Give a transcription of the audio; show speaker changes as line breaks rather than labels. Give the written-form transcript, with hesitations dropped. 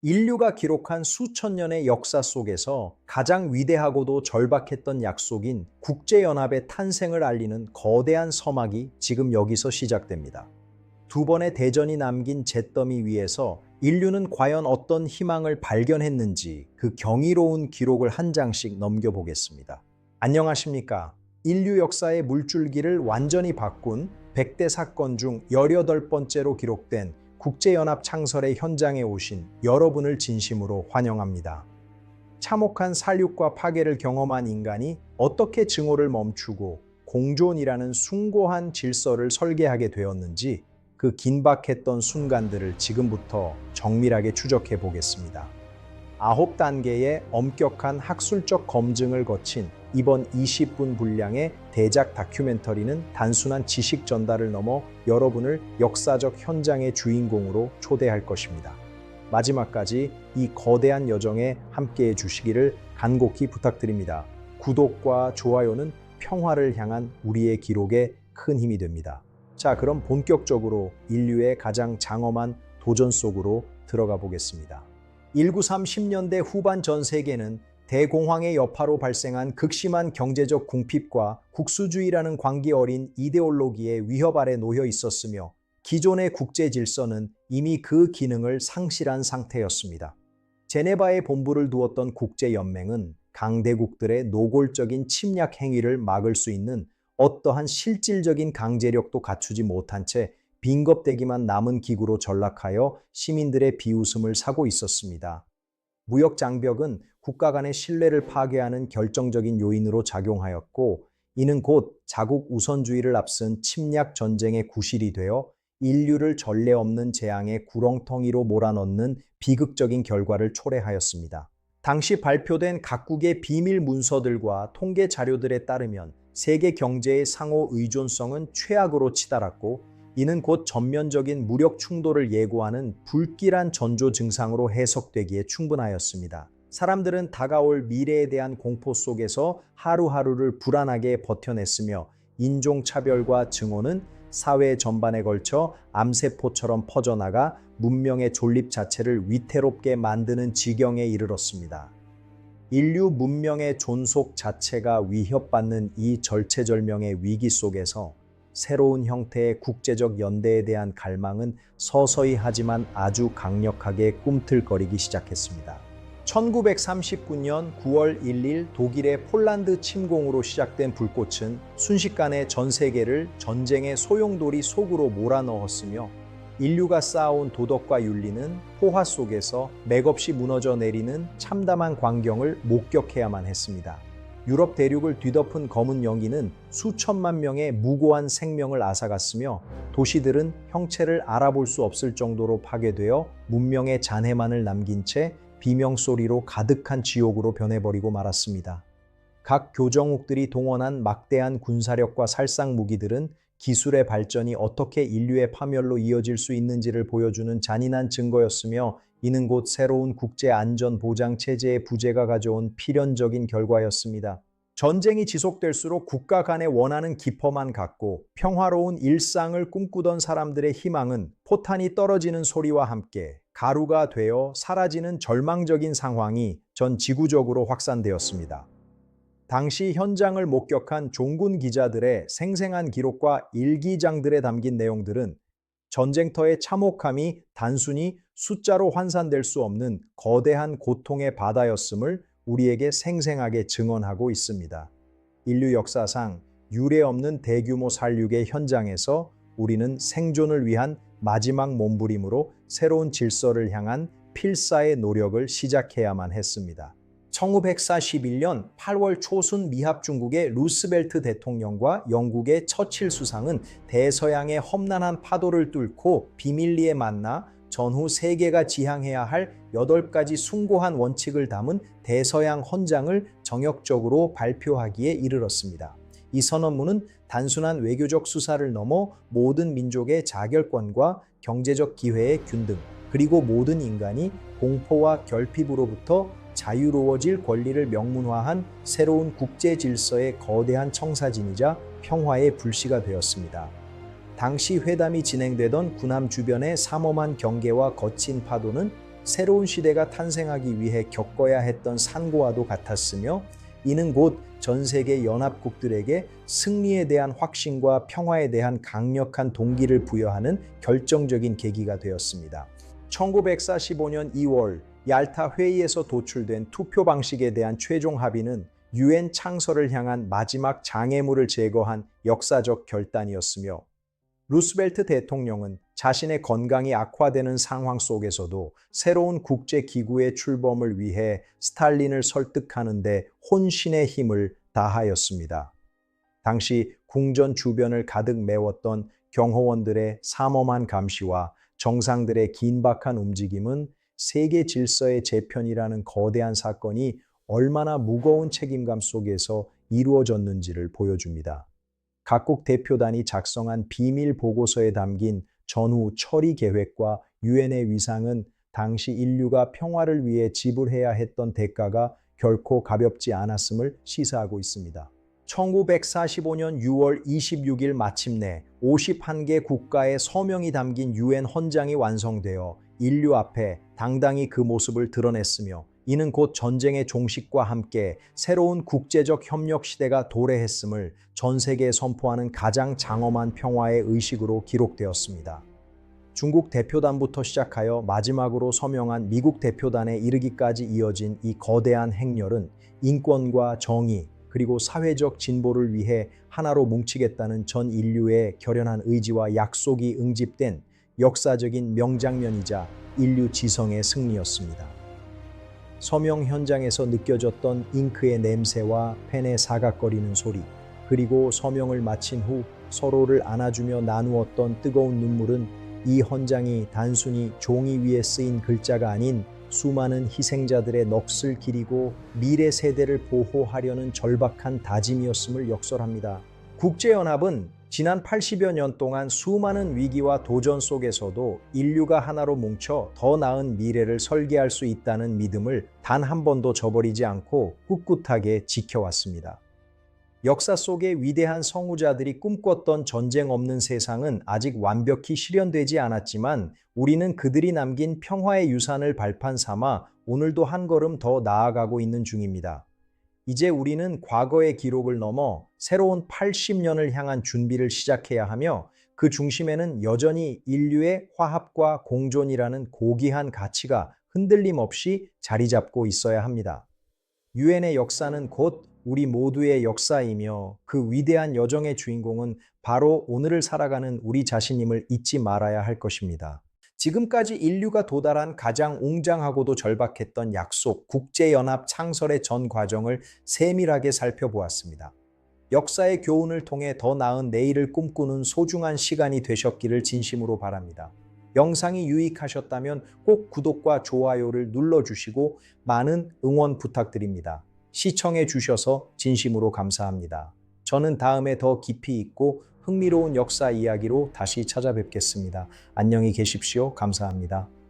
인류가 기록한 수천 년의 역사 속에서 가장 위대하고도 절박했던 약속인 국제연합의 탄생을 알리는 거대한 서막이 지금 여기서 시작됩니다. 두 번의 대전이 남긴 잿더미 위에서 인류는 과연 어떤 희망을 발견했는지 그 경이로운 기록을 한 장씩 넘겨보겠습니다. 안녕하십니까? 인류 역사의 물줄기를 완전히 바꾼 100대 사건 중 18번째로 기록된 국제연합 창설의 현장에 오신 여러분을 진심으로 환영합니다. 참혹한 살육과 파괴를 경험한 인간이 어떻게 증오를 멈추고 공존이라는 숭고한 질서를 설계하게 되었는지 그 긴박했던 순간들을 지금부터 정밀하게 추적해 보겠습니다. 9단계의 엄격한 학술적 검증을 거친 이번 20분 분량의 대작 다큐멘터리는 단순한 지식 전달을 넘어 여러분을 역사적 현장의 주인공으로 초대할 것입니다. 마지막까지 이 거대한 여정에 함께해 주시기를 간곡히 부탁드립니다. 구독과 좋아요는 평화를 향한 우리의 기록에 큰 힘이 됩니다. 자, 그럼 본격적으로 인류의 가장 장엄한 도전 속으로 들어가 보겠습니다. 1930년대 후반 전 세계는 대공황의 여파로 발생한 극심한 경제적 궁핍과 국수주의라는 광기 어린 이데올로기의 위협 아래 놓여 있었으며 기존의 국제 질서는 이미 그 기능을 상실한 상태였습니다. 제네바에 본부를 두었던 국제연맹은 강대국들의 노골적인 침략 행위를 막을 수 있는 어떠한 실질적인 강제력도 갖추지 못한 채 빈겁대기만 남은 기구로 전락하여 시민들의 비웃음을 사고 있었습니다. 무역 장벽은 국가 간의 신뢰를 파괴하는 결정적인 요인으로 작용하였고, 이는 곧 자국 우선주의를 앞선 침략 전쟁의 구실이 되어 인류를 전례 없는 재앙의 구렁텅이로 몰아넣는 비극적인 결과를 초래하였습니다. 당시 발표된 각국의 비밀 문서들과 통계 자료들에 따르면 세계 경제의 상호 의존성은 최악으로 치달았고, 이는 곧 전면적인 무력 충돌을 예고하는 불길한 전조 증상으로 해석되기에 충분하였습니다. 사람들은 다가올 미래에 대한 공포 속에서 하루하루를 불안하게 버텨냈으며 인종차별과 증오는 사회 전반에 걸쳐 암세포처럼 퍼져나가 문명의 존립 자체를 위태롭게 만드는 지경에 이르렀습니다. 인류 문명의 존속 자체가 위협받는 이 절체절명의 위기 속에서 새로운 형태의 국제적 연대에 대한 갈망은 서서히 하지만 아주 강력하게 꿈틀거리기 시작했습니다. 1939년 9월 1일 독일의 폴란드 침공으로 시작된 불꽃은 순식간에 전 세계를 전쟁의 소용돌이 속으로 몰아넣었으며 인류가 쌓아온 도덕과 윤리는 포화 속에서 맥없이 무너져 내리는 참담한 광경을 목격해야만 했습니다. 유럽 대륙을 뒤덮은 검은 연기는 수천만 명의 무고한 생명을 앗아갔으며 도시들은 형체를 알아볼 수 없을 정도로 파괴되어 문명의 잔해만을 남긴 채 비명소리로 가득한 지옥으로 변해버리고 말았습니다. 각 교정국들이 동원한 막대한 군사력과 살상 무기들은 기술의 발전이 어떻게 인류의 파멸로 이어질 수 있는지를 보여주는 잔인한 증거였으며, 이는 곧 새로운 국제 안전 보장 체제의 부재가 가져온 필연적인 결과였습니다. 전쟁이 지속될수록 국가 간의 원한은 깊어만 갔고 평화로운 일상을 꿈꾸던 사람들의 희망은 포탄이 떨어지는 소리와 함께 가루가 되어 사라지는 절망적인 상황이 전 지구적으로 확산되었습니다. 당시 현장을 목격한 종군 기자들의 생생한 기록과 일기장들에 담긴 내용들은 전쟁터의 참혹함이 단순히 숫자로 환산될 수 없는 거대한 고통의 바다였음을 우리에게 생생하게 증언하고 있습니다. 인류 역사상 유례 없는 대규모 살육의 현장에서 우리는 생존을 위한 마지막 몸부림으로 새로운 질서를 향한 필사의 노력을 시작해야만 했습니다. 1941년 8월 초순 미합 중국의 루스벨트 대통령과 영국의 처칠 수상은 대서양의 험난한 파도를 뚫고 비밀리에 만나 전후 세계가 지향해야 할 8가지 숭고한 원칙을 담은 대서양 헌장을 정역적으로 발표하기에 이르렀습니다. 이 선언문은 단순한 외교적 수사를 넘어 모든 민족의 자결권과 경제적 기회의 균등, 그리고 모든 인간이 공포와 결핍으로부터 자유로워질 권리를 명문화한 새로운 국제 질서의 거대한 청사진이자 평화의 불씨가 되었습니다. 당시 회담이 진행되던 군함 주변의 삼엄한 경계와 거친 파도는 새로운 시대가 탄생하기 위해 겪어야 했던 산고와도 같았으며 이는 곧 전 세계 연합국들에게 승리에 대한 확신과 평화에 대한 강력한 동기를 부여하는 결정적인 계기가 되었습니다. 1945년 2월 얄타 회의에서 도출된 투표 방식에 대한 최종 합의는 유엔 창설을 향한 마지막 장애물을 제거한 역사적 결단이었으며 루스벨트 대통령은 자신의 건강이 악화되는 상황 속에서도 새로운 국제기구의 출범을 위해 스탈린을 설득하는 데 혼신의 힘을 다하였습니다. 당시 궁전 주변을 가득 메웠던 경호원들의 삼엄한 감시와 정상들의 긴박한 움직임은 세계 질서의 재편이라는 거대한 사건이 얼마나 무거운 책임감 속에서 이루어졌는지를 보여줍니다. 각국 대표단이 작성한 비밀 보고서에 담긴 전후 처리 계획과 유엔의 위상은 당시 인류가 평화를 위해 지불해야 했던 대가가 결코 가볍지 않았음을 시사하고 있습니다. 1945년 6월 26일 마침내 51개 국가의 서명이 담긴 유엔 헌장이 완성되어 인류 앞에 당당히 그 모습을 드러냈으며 이는 곧 전쟁의 종식과 함께 새로운 국제적 협력 시대가 도래했음을 전 세계에 선포하는 가장 장엄한 평화의 의식으로 기록되었습니다. 중국 대표단부터 시작하여 마지막으로 서명한 미국 대표단에 이르기까지 이어진 이 거대한 행렬은 인권과 정의 그리고 사회적 진보를 위해 하나로 뭉치겠다는 전 인류의 결연한 의지와 약속이 응집된 역사적인 명장면이자 인류 지성의 승리였습니다. 서명 현장에서 느껴졌던 잉크의 냄새와 펜의 사각거리는 소리, 그리고 서명을 마친 후 서로를 안아주며 나누었던 뜨거운 눈물은 이 헌장이 단순히 종이 위에 쓰인 글자가 아닌 수많은 희생자들의 넋을 기리고 미래 세대를 보호하려는 절박한 다짐이었음을 역설합니다. 국제연합은 지난 80여 년 동안 수많은 위기와 도전 속에서도 인류가 하나로 뭉쳐 더 나은 미래를 설계할 수 있다는 믿음을 단 한 번도 저버리지 않고 꿋꿋하게 지켜왔습니다. 역사 속의 위대한 성우자들이 꿈꿨던 전쟁 없는 세상은 아직 완벽히 실현되지 않았지만 우리는 그들이 남긴 평화의 유산을 발판 삼아 오늘도 한 걸음 더 나아가고 있는 중입니다. 이제 우리는 과거의 기록을 넘어 새로운 80년을 향한 준비를 시작해야 하며 그 중심에는 여전히 인류의 화합과 공존이라는 고귀한 가치가 흔들림 없이 자리 잡고 있어야 합니다. 유엔의 역사는 곧 우리 모두의 역사이며 그 위대한 여정의 주인공은 바로 오늘을 살아가는 우리 자신임을 잊지 말아야 할 것입니다. 지금까지 인류가 도달한 가장 웅장하고도 절박했던 약속, 국제연합 창설의 전 과정을 세밀하게 살펴보았습니다. 역사의 교훈을 통해 더 나은 내일을 꿈꾸는 소중한 시간이 되셨기를 진심으로 바랍니다. 영상이 유익하셨다면 꼭 구독과 좋아요를 눌러주시고 많은 응원 부탁드립니다. 시청해 주셔서 진심으로 감사합니다. 저는 다음에 더 깊이 있고 흥미로운 역사 이야기로 다시 찾아뵙겠습니다. 안녕히 계십시오. 감사합니다.